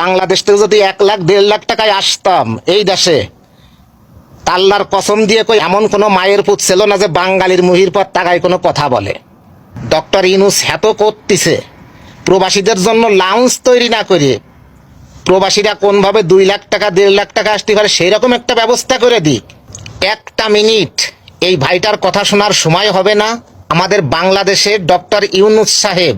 বাংলাদেশ থেকে যদি 1 লাখ 1.5 লাখ টাকায় আসতাম এই দেশে, আল্লাহর কসম দিয়ে কই এমন কোনো মায়ের পুত ছিল না যে বাঙালির মুহির পর টাকায় কোনো কথা বলে। ডক্টর ইউনূস এত করতেছে প্রবাসীদের জন্য লাউঞ্জ তৈরি না করে প্রবাসীরা কোনভাবে 2 লাখ টাকা 1.5 লাখ টাকা আসতে পারে সেই রকম একটা ব্যবস্থা করে দিক। একটা মিনিট এই ভাইটার কথা শোনার সময় হবে না? আমাদের বাংলাদেশে ডক্টর ইউনূস সাহেব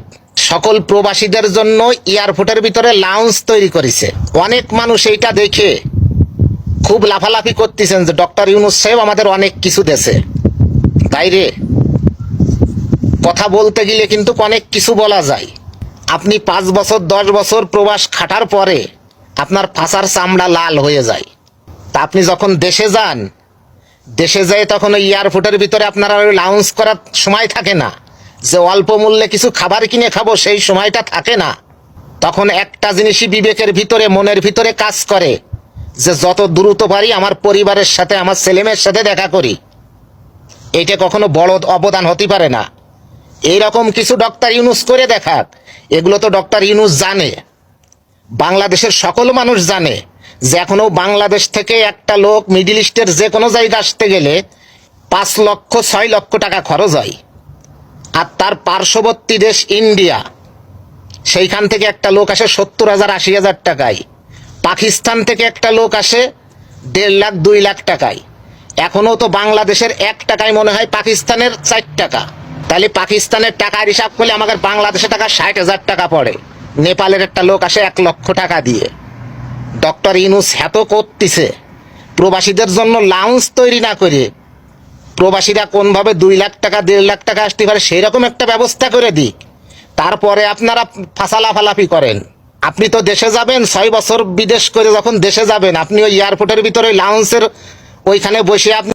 সকল প্রবাসীদের জন্য এয়ারপোর্টের ভিতরে লাউঞ্জ তৈরি করেছে। অনেক মানুষ এইটা দেখে খুব লাফালাফি করতেছেন যে ডক্টর ইউনূস সাহেব আমাদের অনেক কিছু দেছে। তাই রে, কথা বলতে গেলে কিন্তু অনেক কিছু বলা যায়। আপনি 5 বছর 10 বছর প্রবাস খাটার পরে আপনার ফাঁসার চামড়া লাল হয়ে যায়। তা আপনি যখন দেশে যান, দেশে যায় তখন ওই এয়ারপোর্টের ভিতরে আপনার আর লাউঞ্জ করার সময় থাকে না, যে অল্প মূল্যে কিছু খাবার কিনে খাবো সেই সময়টা থাকে না। তখন একটা জিনিসই বিবেকের ভিতরে মনের ভিতরে কাজ করে যে যত দ্রুত পারি আমার পরিবারের সাথে আমার ছেলেমেয়ের সাথে দেখা করি। এইটা কখনো বড় অবদান হতে পারে না। এইরকম কিছু ডক্টর ইউনূস করে দেখাক। এগুলো তো ডক্টর ইউনূস জানে, বাংলাদেশের সকল মানুষ জানে যে এখনো বাংলাদেশ থেকে একটা লোক মিডল ইস্টের যে কোনো জায়গা আসতে গেলে 5 লক্ষ 6 লক্ষ টাকা খরচ হয়। আর তার পার্শ্ববর্তী দেশ ইন্ডিয়া, সেইখান থেকে একটা লোক আসে 70,000 80,000 টাকায়। পাকিস্তান থেকে একটা লোক আসে 1.5 লাখ 2 লাখ টাকায়। এখনো তো বাংলাদেশের 1 টাকায় মনে হয় পাকিস্তানের 4 টাকা। তাহলে পাকিস্তানের টাকার হিসাব করলে আমাদের বাংলাদেশে টাকা 60,000 টাকা পড়ে। নেপালের একটা লোক আসে 1 লক্ষ টাকা দিয়ে। ডক্টর ইউনূস এত করতেছে প্রবাসীদের জন্য লাউঞ্জ তৈরি না করে প্রবাসীরা কোনভাবে 2 লাখ টাকা 1.5 লাখ টাকা আসতে পারে সেই রকম একটা ব্যবস্থা করে দিক। তারপরে আপনারা ফাঁসালাফালাফি করেন। আপনি তো দেশে যাবেন 6 বছর বিদেশ করে, যখন দেশে যাবেন আপনি ওই এয়ারপোর্টের ভিতরে লাউঞ্জের ওইখানে বসে আপনি